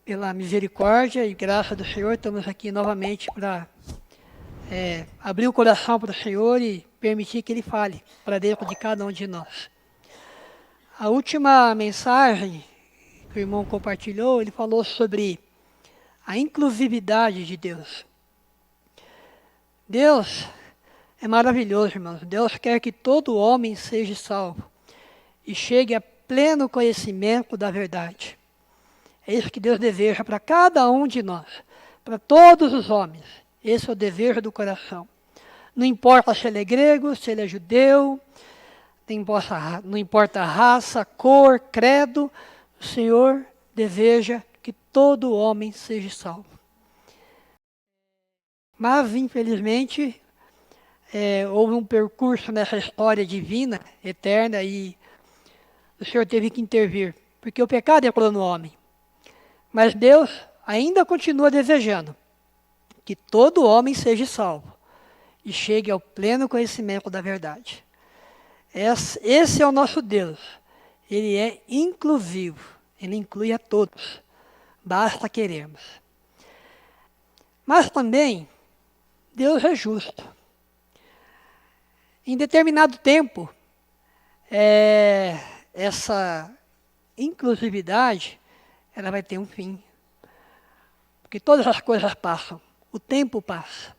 Pela misericórdia e graça do Senhor, estamos aqui novamente para abrir o coração para o Senhor e permitir que Ele fale para dentro de cada um de nós. A última mensagem que o irmão compartilhou, ele falou sobre a inclusividade de Deus. Deus é maravilhoso, irmãos. Deus quer que todo homem seja salvo e chegue a pleno conhecimento da verdade. É isso que Deus deseja para cada um de nós, para todos os homens. Esse é o desejo do coração. Não importa se ele é grego, se ele é judeu, não importa a raça, cor, credo, o Senhor deseja que todo homem seja salvo. Mas, infelizmente, houve um percurso nessa história divina, eterna, e o Senhor teve que intervir, porque o pecado entrou no homem. Mas Deus ainda continua desejando que todo homem seja salvo e chegue ao pleno conhecimento da verdade. Esse é o nosso Deus. Ele é inclusivo. Ele inclui a todos. Basta querermos. Mas também, Deus é justo. Em determinado tempo, essa inclusividade ela vai ter um fim. Porque todas as coisas passam. O tempo passa.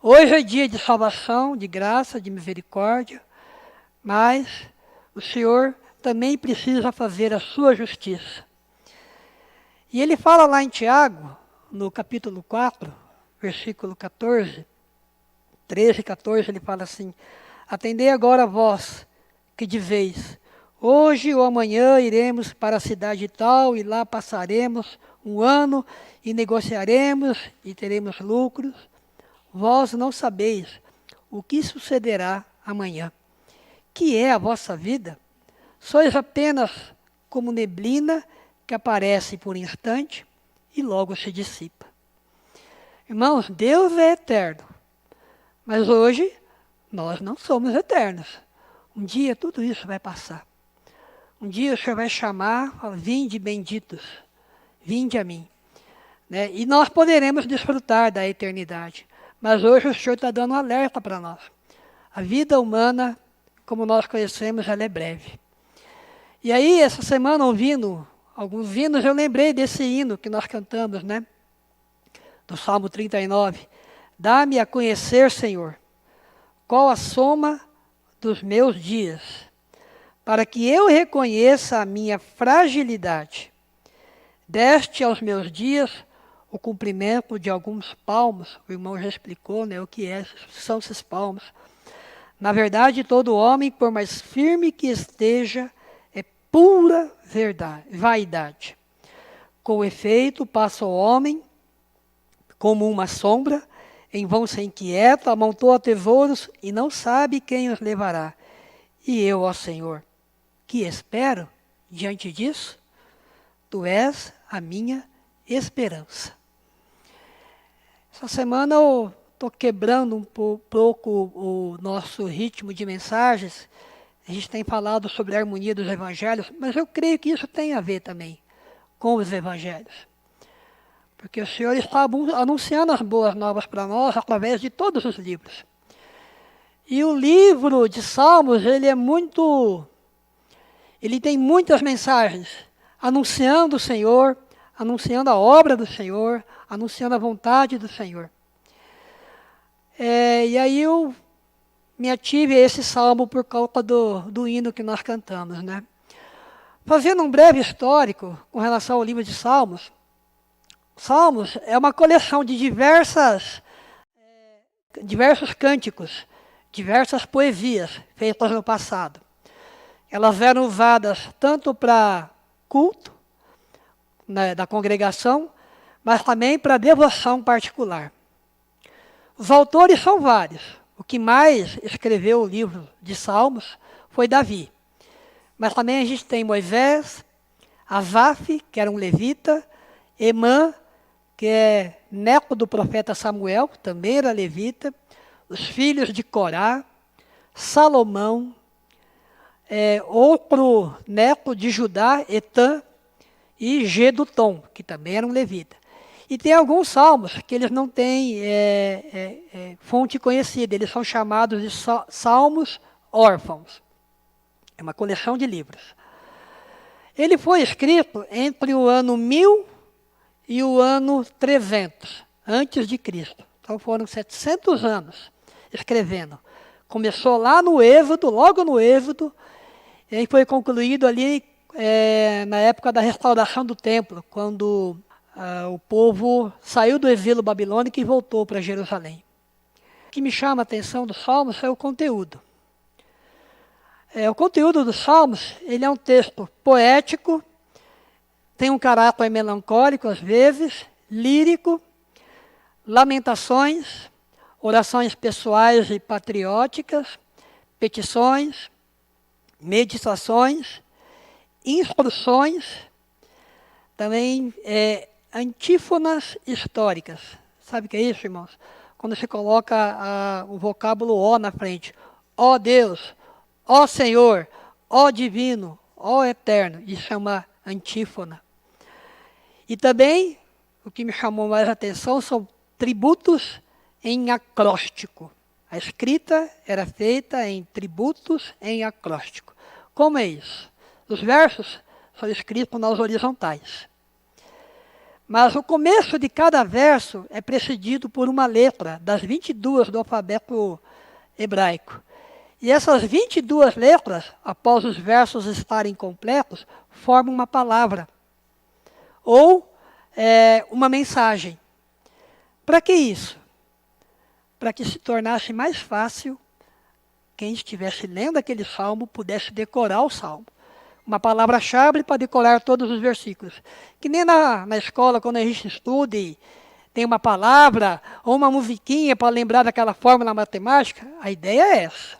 Hoje é dia de salvação, de graça, de misericórdia. Mas o Senhor também precisa fazer a sua justiça. E ele fala lá em Tiago, no capítulo 4, versículo 14, 13 e 14, ele fala assim: atendei agora vós, que dizeis, hoje ou amanhã iremos para a cidade tal e lá passaremos um ano e negociaremos e teremos lucros. Vós não sabeis o que sucederá amanhã. Que é a vossa vida? Sois apenas como neblina que aparece por um instante e logo se dissipa. Irmãos, Deus é eterno, mas hoje nós não somos eternos. Um dia tudo isso vai passar. Um dia o Senhor vai chamar, vinde benditos, vinde a mim. Né? E nós poderemos desfrutar da eternidade. Mas hoje o Senhor está dando um alerta para nós. A vida humana, como nós conhecemos, ela é breve. E aí, essa semana, ouvindo alguns hinos, eu lembrei desse hino que nós cantamos, né? Do Salmo 39. Dá-me a conhecer, Senhor, qual a soma dos meus dias, para que eu reconheça a minha fragilidade. Deste aos meus dias o cumprimento de alguns palmos. O irmão já explicou, né, o que são esses palmos. Na verdade, todo homem, por mais firme que esteja, é pura vaidade. Com efeito, passa o homem como uma sombra, em vão se inquieta, amontoa tesouros e não sabe quem os levará. E eu, ó Senhor, que espero diante disso? Tu és a minha esperança. Essa semana eu estou quebrando um pouco o nosso ritmo de mensagens. A gente tem falado sobre a harmonia dos evangelhos, mas eu creio que isso tem a ver também com os evangelhos. Porque o Senhor está anunciando as boas novas para nós através de todos os livros. E o livro de Salmos, ele tem muitas mensagens, anunciando o Senhor, anunciando a obra do Senhor, anunciando a vontade do Senhor. E aí eu me ative a esse salmo por causa do hino que nós cantamos, né? Fazendo um breve histórico com relação ao livro de Salmos, Salmos é uma coleção de diversos cânticos, diversas poesias feitas no passado. Elas eram usadas tanto para culto, né, da congregação, mas também para devoção particular. Os autores são vários. O que mais escreveu o livro de Salmos foi Davi. Mas também a gente tem Moisés, Asaf, que era um levita, Emã, que é neto do profeta Samuel, que também era levita, os filhos de Corá, Salomão, outro neto de Judá, Etã, e Gedutom, que também era um levita. E tem alguns salmos que eles não têm fonte conhecida, eles são chamados de salmos órfãos. É uma coleção de livros. Ele foi escrito entre o ano 1000 e o ano 300, antes de Cristo. Então foram 700 anos escrevendo. Começou lá no Êxodo, logo no Êxodo, e foi concluído ali na época da restauração do templo, quando o povo saiu do exílio babilônico e voltou para Jerusalém. O que me chama a atenção dos Salmos é o conteúdo. O conteúdo dos Salmos, ele é um texto poético, tem um caráter melancólico às vezes, lírico, lamentações, orações pessoais e patrióticas, petições, meditações, instruções, também antífonas históricas. Sabe o que é isso, irmãos? Quando se coloca o vocábulo ó na frente. Ó Deus, ó Senhor, ó Divino, ó Eterno. Isso é uma antífona. E também, o que me chamou mais a atenção são tributos em acróstico. A escrita era feita em tributos em acróstico. Como é isso? Os versos são escritos nas horizontais. Mas o começo de cada verso é precedido por uma letra, das 22 do alfabeto hebraico. E essas 22 letras, após os versos estarem completos, formam uma palavra. Ou uma mensagem. Para que isso? Para que se tornasse mais fácil, quem estivesse lendo aquele salmo pudesse decorar o salmo. Uma palavra-chave para decorar todos os versículos. Que nem na escola, quando a gente estuda e tem uma palavra ou uma musiquinha para lembrar daquela fórmula matemática, a ideia é essa.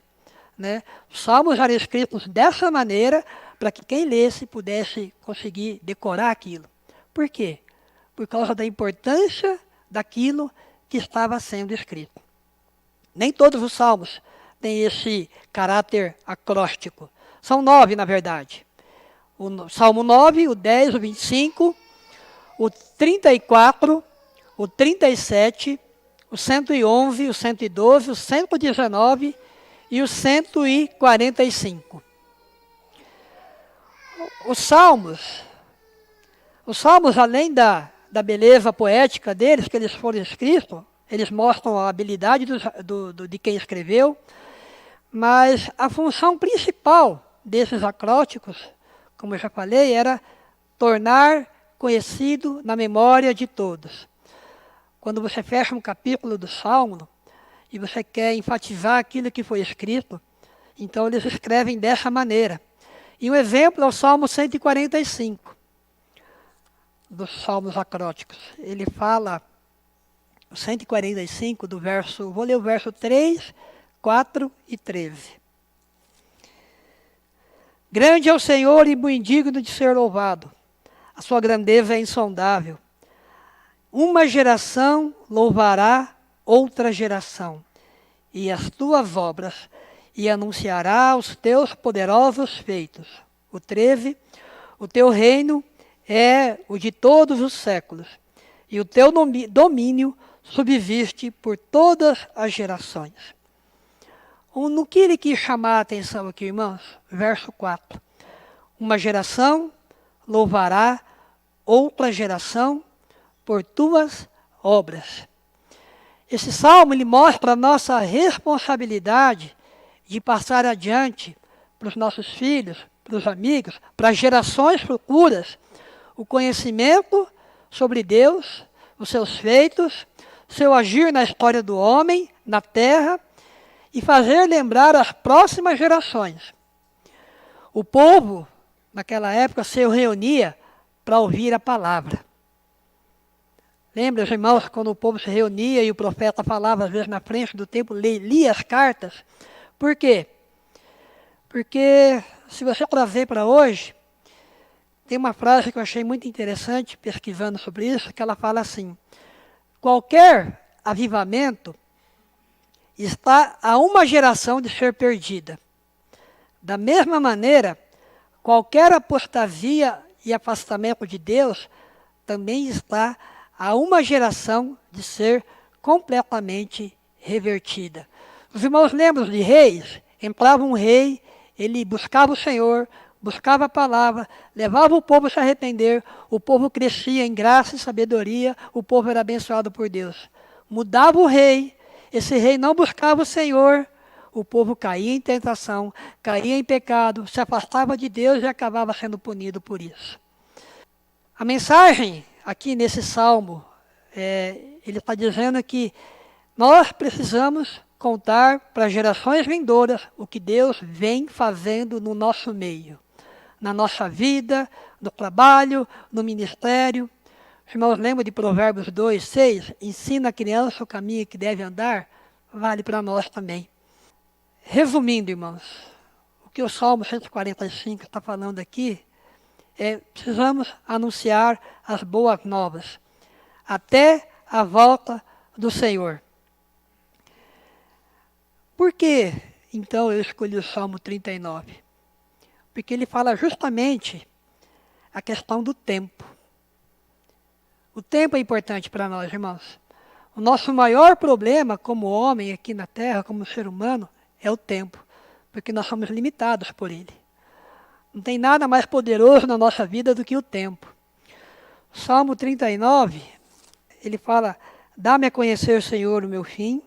Né? Os salmos eram escritos dessa maneira para que quem lesse pudesse conseguir decorar aquilo. Por quê? Por causa da importância daquilo que estava sendo escrito. Nem todos os salmos têm esse caráter acróstico. São 9, na verdade. O Salmo 9, o 10, o 25, o 34, o 37, o 111, o 112, o 119 e o 145. Os salmos, além da beleza poética deles, que eles foram escritos, eles mostram a habilidade de quem escreveu, mas a função principal desses acrósticos, como eu já falei, era tornar conhecido na memória de todos. Quando você fecha um capítulo do Salmo e você quer enfatizar aquilo que foi escrito, então eles escrevem dessa maneira. E um exemplo é o Salmo 145, dos Salmos acrósticos. Ele fala, o 145, vou ler o verso 3, 4 e 13. Grande é o Senhor e muito digno de ser louvado. A sua grandeza é insondável. Uma geração louvará outra geração, e as tuas obras, e anunciará os teus poderosos feitos. O 13, o teu reino é o de todos os séculos, e o teu domínio subsiste por todas as gerações. No que ele quis chamar a atenção aqui, irmãos? Verso 4. Uma geração louvará outra geração por tuas obras. Esse salmo ele mostra a nossa responsabilidade de passar adiante para os nossos filhos, para os amigos, para as gerações futuras, o conhecimento sobre Deus, os seus feitos, seu agir na história do homem, na terra, e fazer lembrar as próximas gerações. O povo, naquela época, se reunia para ouvir a palavra. Lembra, os irmãos, quando o povo se reunia e o profeta falava, às vezes, na frente do templo, lia as cartas? Por quê? Porque, se você trazer para hoje, tem uma frase que eu achei muito interessante, pesquisando sobre isso, que ela fala assim: qualquer avivamento está a uma geração de ser perdida. Da mesma maneira, qualquer apostasia e afastamento de Deus, também está a uma geração de ser completamente revertida. Os irmãos lembram de reis? Entrava um rei, ele buscava o Senhor, buscava a palavra, levava o povo a se arrepender, o povo crescia em graça e sabedoria, o povo era abençoado por Deus. Mudava o rei, esse rei não buscava o Senhor, o povo caía em tentação, caía em pecado, se afastava de Deus e acabava sendo punido por isso. A mensagem aqui nesse salmo, ele está dizendo que nós precisamos contar para as gerações vindouras o que Deus vem fazendo no nosso meio, na nossa vida, no trabalho, no ministério. Os irmãos lembram de Provérbios 2, 6? Ensina a criança o caminho que deve andar, vale para nós também. Resumindo, irmãos, o que o Salmo 145 está falando aqui precisamos anunciar as boas novas, até a volta do Senhor. Por que, então, eu escolhi o Salmo 39? Porque ele fala justamente a questão do tempo. O tempo é importante para nós, irmãos. O nosso maior problema como homem aqui na Terra, como ser humano, é o tempo, porque nós somos limitados por ele. Não tem nada mais poderoso na nossa vida do que o tempo. Salmo 39, ele fala: dá-me a conhecer, Senhor, o meu fim,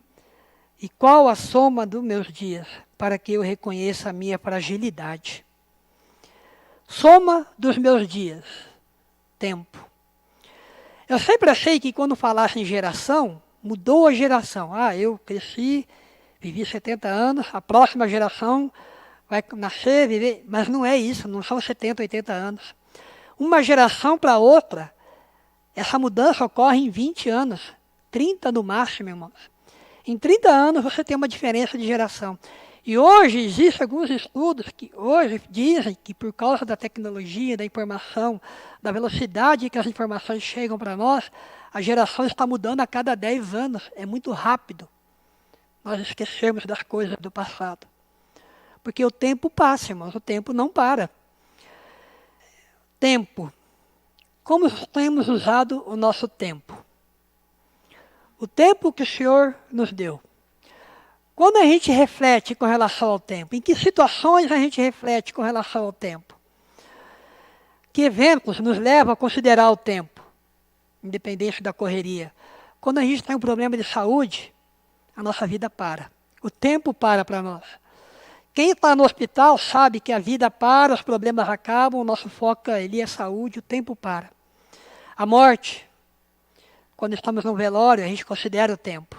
e qual a soma dos meus dias, para que eu reconheça a minha fragilidade. Soma dos meus dias, tempo. Eu sempre achei que quando falasse em geração, mudou a geração. Eu cresci, vivi 70 anos, a próxima geração vai nascer, viver, mas não é isso, não são 70, 80 anos. Uma geração para outra, essa mudança ocorre em 20 anos, 30 no máximo, irmãos. Em 30 anos você tem uma diferença de geração. E hoje existem alguns estudos que hoje dizem que por causa da tecnologia, da informação, da velocidade que as informações chegam para nós, a geração está mudando a cada 10 anos. É muito rápido. Nós esquecemos das coisas do passado. Porque o tempo passa, irmãos, o tempo não para. Tempo. Como temos usado o nosso tempo? O tempo que o Senhor nos deu. Quando a gente reflete com relação ao tempo, em que situações a gente reflete com relação ao tempo? Que eventos nos levam a considerar o tempo, independente da correria? Quando a gente tem um problema de saúde, a nossa vida para. O tempo para nós. Quem está no hospital sabe que a vida para, os problemas acabam, o nosso foco ali é saúde, o tempo para. A morte, quando estamos no velório, a gente considera o tempo.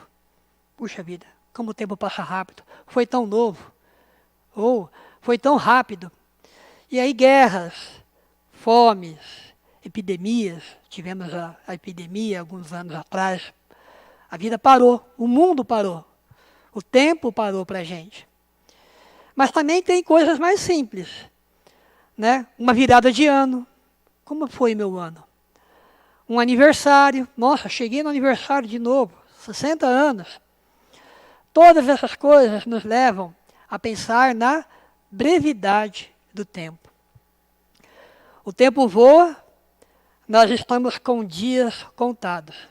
Puxa vida, como o tempo passa rápido. Foi tão novo. Ou foi tão rápido. E aí guerras, fomes, epidemias. Tivemos a epidemia alguns anos atrás. A vida parou, o mundo parou. O tempo parou para a gente. Mas também tem coisas mais simples, né? Uma virada de ano. Como foi meu ano? Um aniversário. Nossa, cheguei no aniversário de novo. 60 anos. Todas essas coisas nos levam a pensar na brevidade do tempo. O tempo voa, nós estamos com dias contados.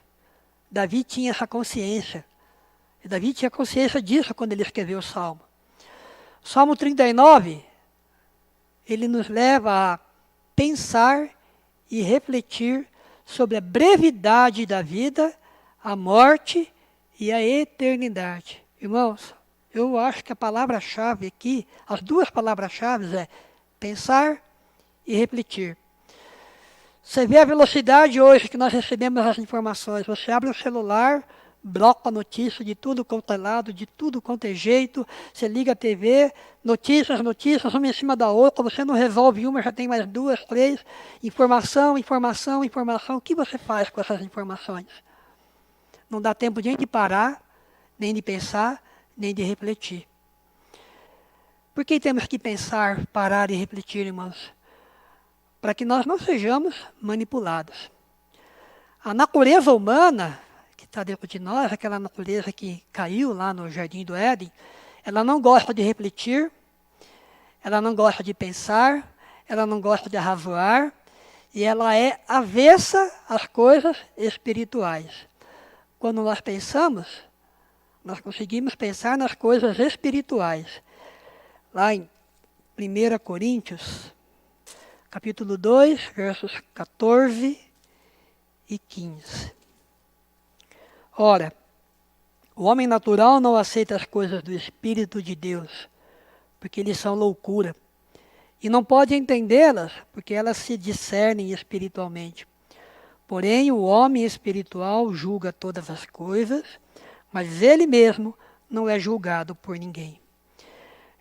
Davi tinha essa consciência. E Davi tinha consciência disso quando ele escreveu o Salmo. Salmo 39, ele nos leva a pensar e refletir sobre a brevidade da vida, a morte e a eternidade. Irmãos, eu acho que a palavra-chave aqui, as duas palavras-chave é pensar e refletir. Você vê a velocidade hoje que nós recebemos as informações. Você abre o celular, bloca a notícia de tudo quanto é lado, de tudo quanto é jeito. Você liga a TV, notícias, uma em cima da outra. Você não resolve uma, já tem mais duas, três. Informação. O que você faz com essas informações? Não dá tempo nem de parar, nem de pensar, nem de refletir. Por que temos que pensar, parar e refletir, irmãos? Para que nós não sejamos manipulados. A natureza humana que está dentro de nós, aquela natureza que caiu lá no Jardim do Éden, ela não gosta de refletir, ela não gosta de pensar, ela não gosta de arrazoar, E ela é avessa às coisas espirituais. Quando nós pensamos, nós conseguimos pensar nas coisas espirituais. Lá em 1 Coríntios, capítulo 2, versos 14 e 15. Ora, o homem natural não aceita as coisas do Espírito de Deus, porque eles são loucura. E não pode entendê-las, porque elas se discernem espiritualmente. Porém, o homem espiritual julga todas as coisas, mas ele mesmo não é julgado por ninguém.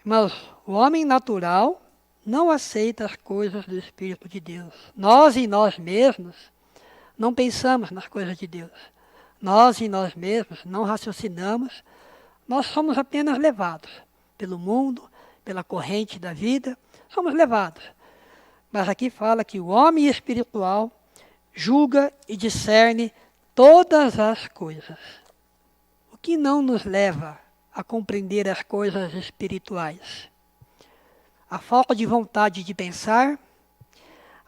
Mas o homem natural não aceita as coisas do Espírito de Deus. Nós em nós mesmos não pensamos nas coisas de Deus. Nós em nós mesmos não raciocinamos. Nós somos apenas levados pelo mundo, pela corrente da vida. Somos levados. Mas aqui fala que o homem espiritual julga e discerne todas as coisas. O que não nos leva a compreender as coisas espirituais? A falta de vontade de pensar,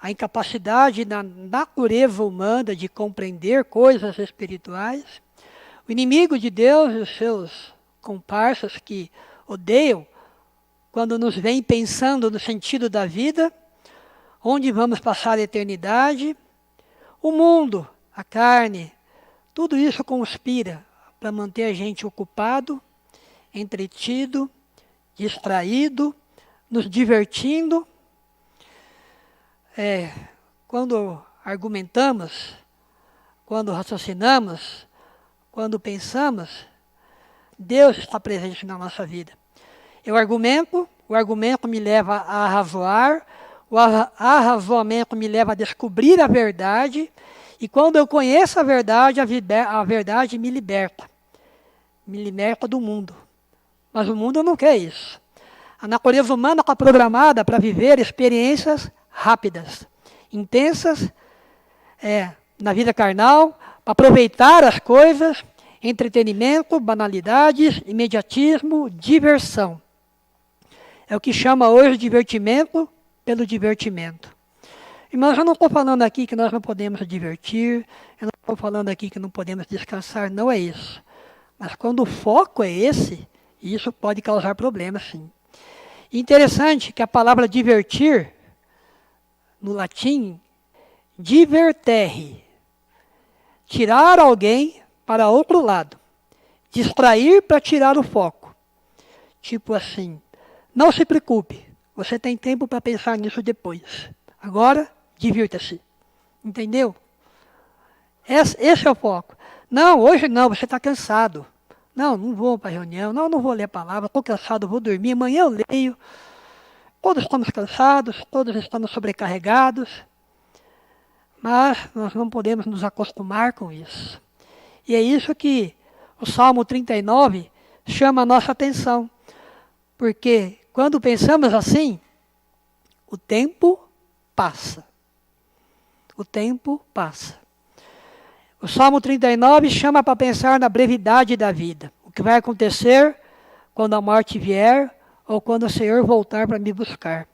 a incapacidade da natureza humana de compreender coisas espirituais, o inimigo de Deus e os seus comparsas que odeiam quando nos veem pensando no sentido da vida, onde vamos passar a eternidade, o mundo, a carne, tudo isso conspira para manter a gente ocupado, entretido, distraído, nos divertindo. Quando argumentamos, quando raciocinamos, quando pensamos, Deus está presente na nossa vida. Eu argumento, o argumento me leva a arrazoar, o arrazoamento me leva a descobrir a verdade, e quando eu conheço a verdade me liberta do mundo. Mas o mundo não quer isso. A natureza humana está programada para viver experiências rápidas, intensas, na vida carnal, para aproveitar as coisas, entretenimento, banalidades, imediatismo, diversão. É o que chama hoje divertimento pelo divertimento. Mas eu não estou falando aqui que nós não podemos divertir, eu não estou falando aqui que não podemos descansar, não é isso. Mas quando o foco é esse, isso pode causar problemas, sim. Interessante que a palavra divertir, no latim, divertere, tirar alguém para outro lado, distrair para tirar o foco. Tipo assim, não se preocupe, você tem tempo para pensar nisso depois. Agora, divirta-se. Entendeu? Esse é o foco. Não, hoje não, você está cansado. Não vou para a reunião, não vou ler a palavra, estou cansado, vou dormir, amanhã eu leio. Todos estamos cansados, todos estamos sobrecarregados. Mas nós não podemos nos acostumar com isso. E é isso que o Salmo 39 chama a nossa atenção. Porque quando pensamos assim, o tempo passa. O tempo passa. O Salmo 39 chama para pensar na brevidade da vida. O que vai acontecer quando a morte vier ou quando o Senhor voltar para me buscar.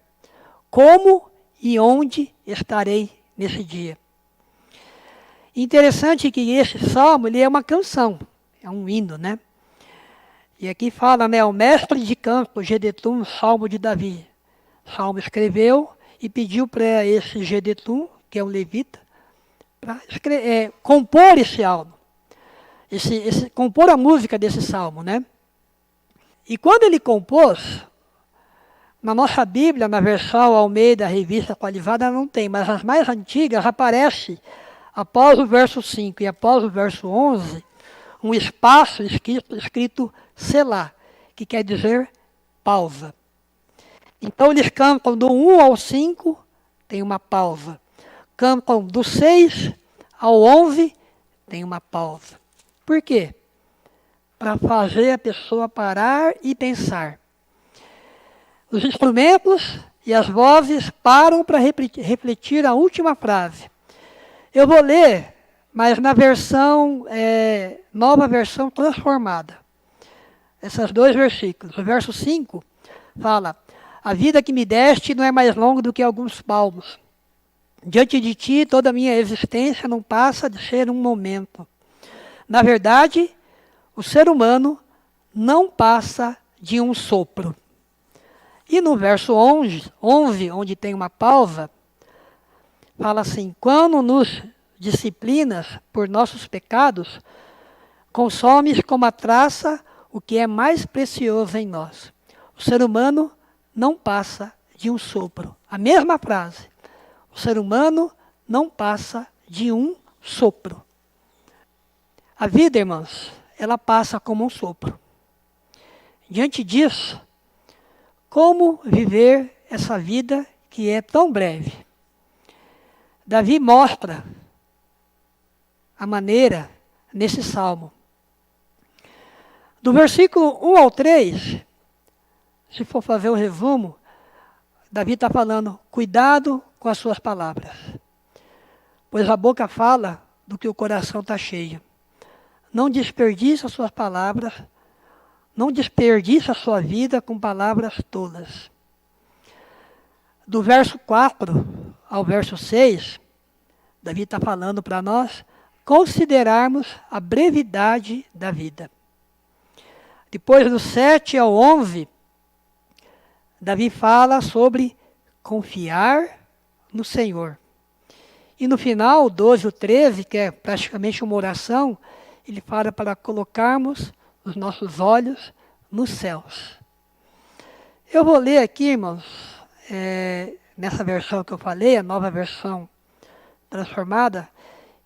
Como e onde estarei nesse dia? Interessante que esse salmo ele é uma canção, é um hino, né? E aqui fala, né, o mestre de canto, Gedetum, salmo de Davi. Salmo escreveu e pediu para esse Gedetum, que é um levita, para compor esse salmo, compor a música desse salmo, né? E quando ele compôs, na nossa Bíblia, na versão Almeida, revista atualizada, não tem, mas as mais antigas aparece, após o verso 5 e após o verso 11, um espaço escrito Selá, que quer dizer pausa. Então eles cantam do 1 ao 5, tem uma pausa. Cantam do 6 ao 11, tem uma pausa. Por quê? Para fazer a pessoa parar e pensar. Os instrumentos e as vozes param para refletir a última frase. Eu vou ler, mas na versão, nova versão transformada. Esses dois versículos. O verso 5 fala, a vida que me deste não é mais longa do que alguns palmos. Diante de ti, toda a minha existência não passa de ser um momento. Na verdade, o ser humano não passa de um sopro. E no verso 11, onde tem uma pausa, fala assim: quando nos disciplinas por nossos pecados, consomes como a traça o que é mais precioso em nós. O ser humano não passa de um sopro. A mesma frase. O ser humano não passa de um sopro. A vida, irmãos, ela passa como um sopro. Diante disso, como viver essa vida que é tão breve? Davi mostra a maneira nesse salmo. Do versículo 1 ao 3, se for fazer o resumo, Davi está falando: cuidado com as suas palavras, pois a boca fala do que o coração está cheio. Não desperdice as suas palavras, não desperdice a sua vida com palavras tolas. Do verso 4 ao verso 6, Davi está falando para nós considerarmos a brevidade da vida. Depois do 7 ao 11, Davi fala sobre confiar no Senhor. E no final, 12 ao 13, que é praticamente uma oração, ele fala para colocarmos os nossos olhos nos céus. Eu vou ler aqui, irmãos, nessa versão que eu falei, a nova versão transformada,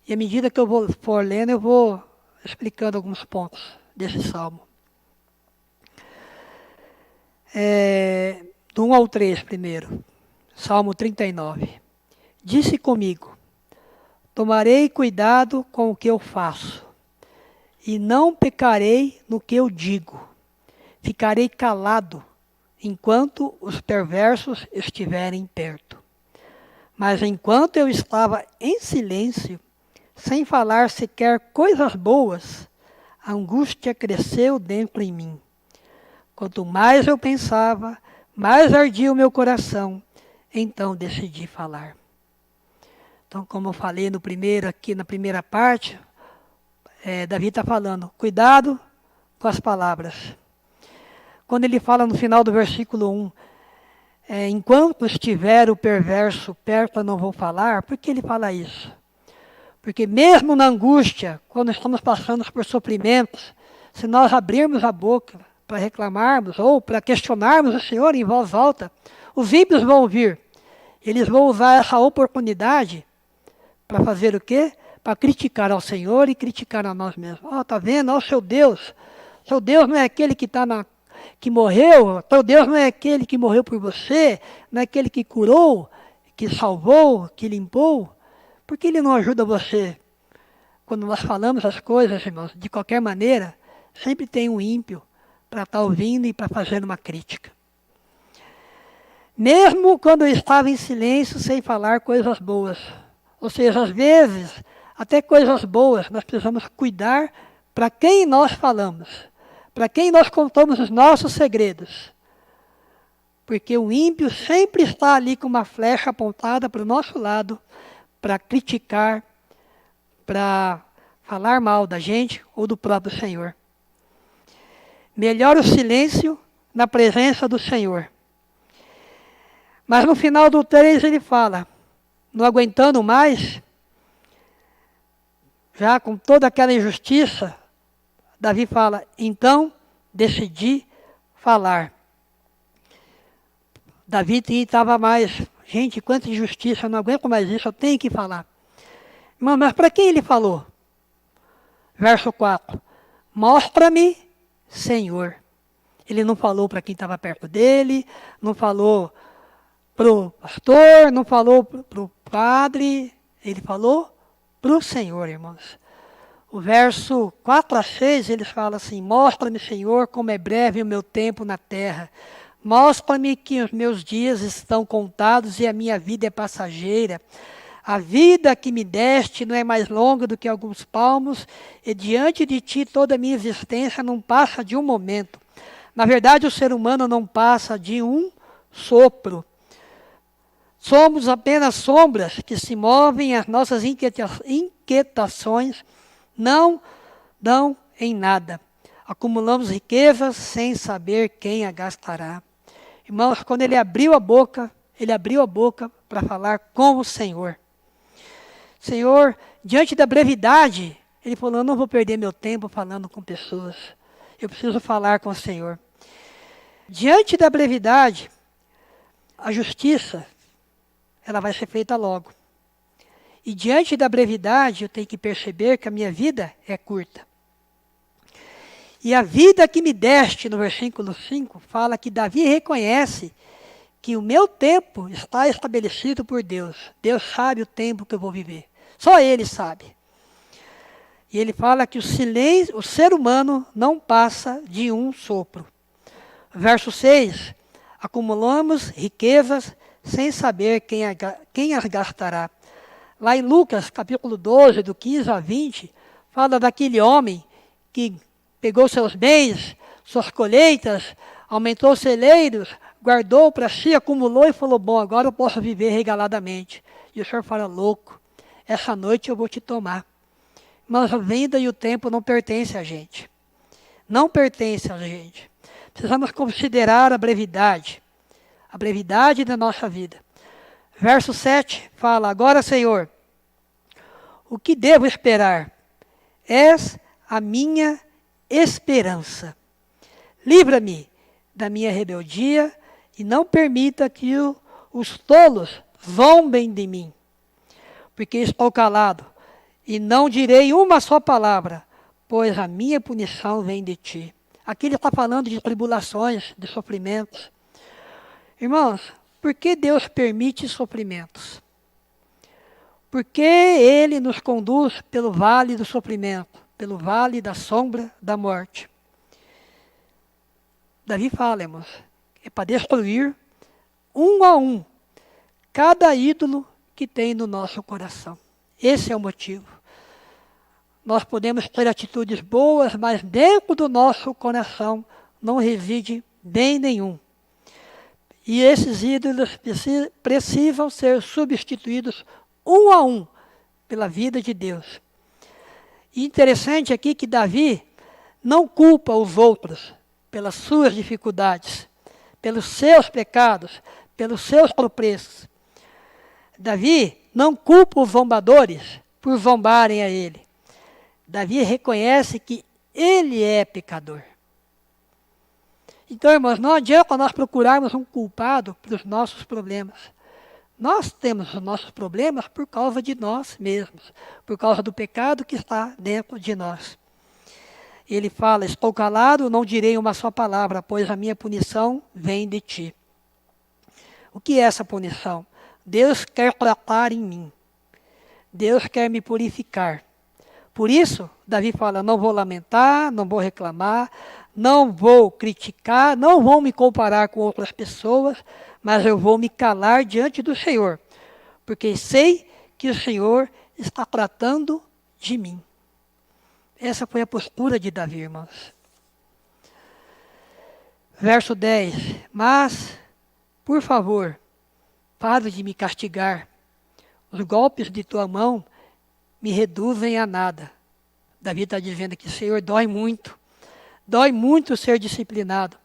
e à medida que eu for lendo, eu vou explicando alguns pontos desse salmo. Do 1 ao 3 primeiro, Salmo 39. Disse comigo: tomarei cuidado com o que eu faço, e não pecarei no que eu digo. Ficarei calado enquanto os perversos estiverem perto. Mas enquanto eu estava em silêncio, sem falar sequer coisas boas, a angústia cresceu dentro em mim. Quanto mais eu pensava, mais ardia o meu coração, então decidi falar. Então, como eu falei aqui na primeira parte, Davi está falando: cuidado com as palavras. Quando ele fala no final do versículo 1, enquanto estiver o perverso perto, eu não vou falar. Por que ele fala isso? Porque mesmo na angústia, quando estamos passando por sofrimentos, se nós abrirmos a boca para reclamarmos ou para questionarmos o Senhor em voz alta, os ímpios vão vir. Eles vão usar essa oportunidade para fazer o quê? Para criticar ao Senhor e criticar a nós mesmos. Tá vendo? O seu Deus. Seu Deus não é aquele que morreu. Seu Deus não é aquele que morreu por você. Não é aquele que curou, que salvou, que limpou. Por que Ele não ajuda você? Quando nós falamos as coisas, irmãos, de qualquer maneira, sempre tem um ímpio para estar ouvindo e para fazer uma crítica. Mesmo quando eu estava em silêncio, sem falar coisas boas. Ou seja, às vezes, até coisas boas, nós precisamos cuidar para quem nós falamos, para quem nós contamos os nossos segredos. Porque o ímpio sempre está ali com uma flecha apontada para o nosso lado, para criticar, para falar mal da gente ou do próprio Senhor. Melhor o silêncio na presença do Senhor. Mas no final do 3 ele fala, não aguentando mais, já com toda aquela injustiça, Davi fala: então decidi falar. Davi estava mais: gente, quanta injustiça, eu não aguento mais isso, eu tenho que falar. Mas para quem ele falou? Verso 4. Mostra-me, Senhor. Ele não falou para quem estava perto dele, não falou para o pastor, não falou para o padre, ele falou para o Senhor, irmãos. O verso 4 a 6, ele fala assim: mostra-me, Senhor, como é breve o meu tempo na terra. Mostra-me que os meus dias estão contados e a minha vida é passageira. A vida que me deste não é mais longa do que alguns palmos, e diante de ti toda a minha existência não passa de um momento. Na verdade, o ser humano não passa de um sopro. Somos apenas sombras que se movem, as nossas inquietações não dão em nada. Acumulamos riquezas sem saber quem a gastará. Irmãos, quando ele abriu a boca para falar com o Senhor. Senhor, diante da brevidade, ele falou, eu não vou perder meu tempo falando com pessoas. Eu preciso falar com o Senhor. Diante da brevidade, a justiça, ela vai ser feita logo. E diante da brevidade, eu tenho que perceber que a minha vida é curta. E a vida que me deste, no versículo 5, fala que Davi reconhece que o meu tempo está estabelecido por Deus. Deus sabe o tempo que eu vou viver. Só Ele sabe. E ele fala que o ser humano não passa de um sopro. Verso 6, acumulamos riquezas sem saber quem as gastará. Lá em Lucas, capítulo 12, do 15 a 20, fala daquele homem que pegou seus bens, suas colheitas, aumentou celeiros, guardou para si, acumulou e falou, bom, agora eu posso viver regaladamente. E o Senhor fala, louco, essa noite eu vou te tomar. Mas a vida e o tempo não pertencem a gente. Não pertencem a gente. Precisamos considerar a brevidade da nossa vida. Verso 7 fala, agora, Senhor, o que devo esperar? És a minha esperança. Livra-me da minha rebeldia e não permita que os tolos zombem de mim. Porque estou calado e não direi uma só palavra, pois a minha punição vem de ti. Aqui ele está falando de tribulações, de sofrimentos. Irmãos, por que Deus permite sofrimentos? Por que Ele nos conduz pelo vale do sofrimento, pelo vale da sombra da morte? Davi fala, irmãos, é para destruir um a um cada ídolo que tem no nosso coração. Esse é o motivo. Nós podemos ter atitudes boas, mas dentro do nosso coração não reside bem nenhum. E esses ídolos precisam ser substituídos um a um pela vida de Deus. E interessante aqui que Davi não culpa os outros pelas suas dificuldades, pelos seus pecados, pelos seus tropeços. Davi não culpa os zombadores por zombarem a ele. Davi reconhece que ele é pecador. Então, irmãos, não adianta nós procurarmos um culpado para os nossos problemas. Nós temos os nossos problemas por causa de nós mesmos, por causa do pecado que está dentro de nós. Ele fala, estou calado, não direi uma só palavra, pois a minha punição vem de ti. O que é essa punição? Deus quer tratar em mim. Deus quer me purificar. Por isso, Davi fala, não vou lamentar, não vou reclamar, não vou criticar, não vou me comparar com outras pessoas, mas eu vou me calar diante do Senhor, porque sei que o Senhor está tratando de mim. Essa foi a postura de Davi, irmãos. Verso 10. Mas, por favor, pare de me castigar. Os golpes de tua mão me reduzem a nada. Davi está dizendo que, Senhor, dói muito ser disciplinado.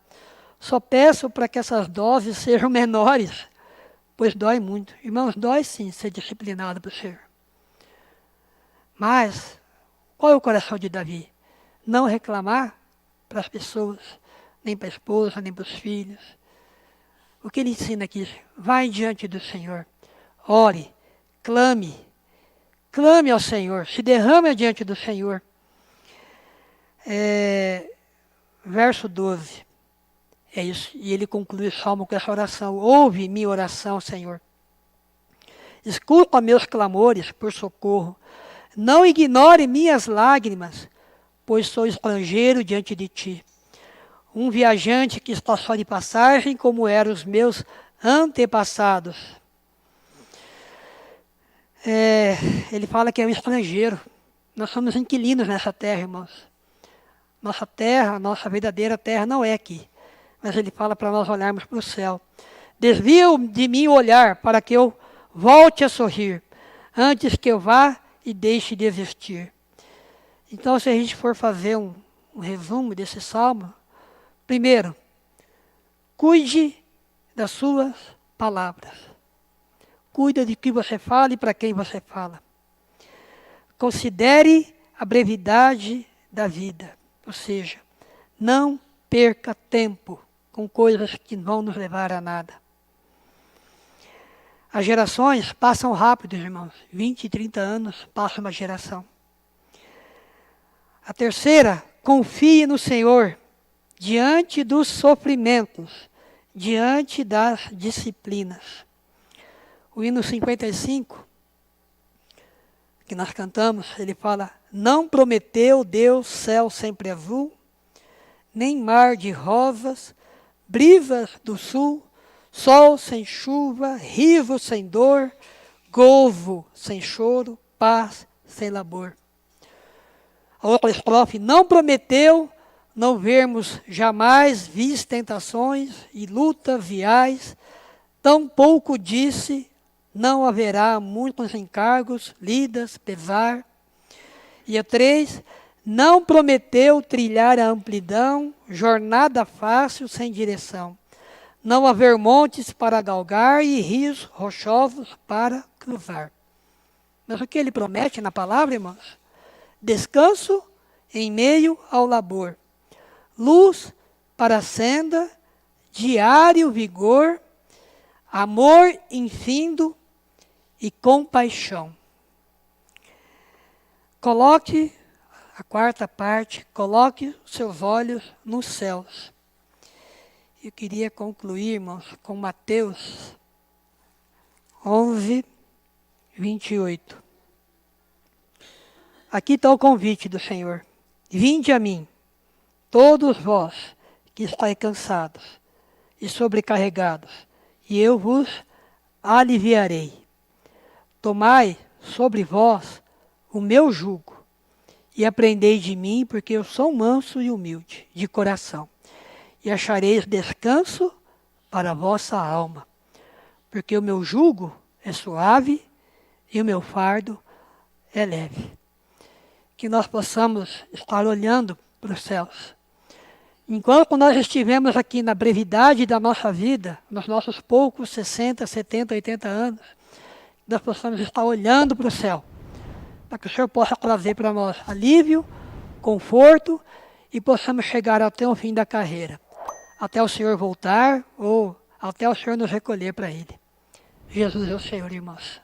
Só peço para que essas doses sejam menores, pois dói muito. Irmãos, dói sim ser disciplinado pelo Senhor. Mas, qual é o coração de Davi? Não reclamar para as pessoas, nem para a esposa, nem para os filhos. O que ele ensina aqui? Vai diante do Senhor, ore, clame ao Senhor, se derrame diante do Senhor. Verso 12. É isso. E ele conclui o salmo com essa oração. Ouve minha oração, Senhor. Escuta meus clamores por socorro. Não ignore minhas lágrimas, pois sou estrangeiro diante de ti. Um viajante que está só de passagem, como eram os meus antepassados. Ele fala que é um estrangeiro. Nós somos inquilinos nessa terra, irmãos. Nossa terra, nossa verdadeira terra não é aqui. Mas ele fala para nós olharmos para o céu. Desvia de mim o olhar para que eu volte a sorrir, antes que eu vá e deixe de existir. Então, se a gente for fazer um resumo desse salmo, primeiro, cuide das suas palavras. Cuida de que você fala e para quem você fala. Considere a brevidade da vida, ou seja, não perca tempo com coisas que não nos levar a nada. As gerações passam rápido, irmãos. 20, 30 anos passa uma geração. A terceira, confie no Senhor diante dos sofrimentos, diante das disciplinas. O hino 55, que nós cantamos, ele fala: não prometeu Deus céu sempre azul, nem mar de rosas, brisas do sul, sol sem chuva, riso sem dor, gozo sem choro, paz sem labor. A outra estrofe: não prometeu não vermos jamais vis tentações e lutas viais, tampouco disse não haverá muitos encargos, lidas, pesar. E a 3, não prometeu trilhar a amplidão, jornada fácil sem direção. Não haver montes para galgar e rios rochosos para cruzar. Mas o que ele promete na palavra, irmãos? Descanso em meio ao labor. Luz para a senda, diário vigor, amor infindo e compaixão. Coloque, a quarta parte, coloque seus olhos nos céus. Eu queria concluir, irmãos, com Mateus 11, 28. Aqui está o convite do Senhor. Vinde a mim, todos vós que estáis cansados e sobrecarregados, e eu vos aliviarei. Tomai sobre vós o meu jugo e aprendei de mim, porque eu sou manso e humilde de coração, e achareis descanso para a vossa alma, porque o meu jugo é suave e o meu fardo é leve. Que nós possamos estar olhando para os céus. Enquanto nós estivermos aqui na brevidade da nossa vida, nos nossos poucos 60, 70, 80 anos, nós possamos estar olhando para o céu, para que o Senhor possa trazer para nós alívio, conforto e possamos chegar até o fim da carreira, até o Senhor voltar ou até o Senhor nos recolher para Ele. Jesus é o Senhor, irmãos.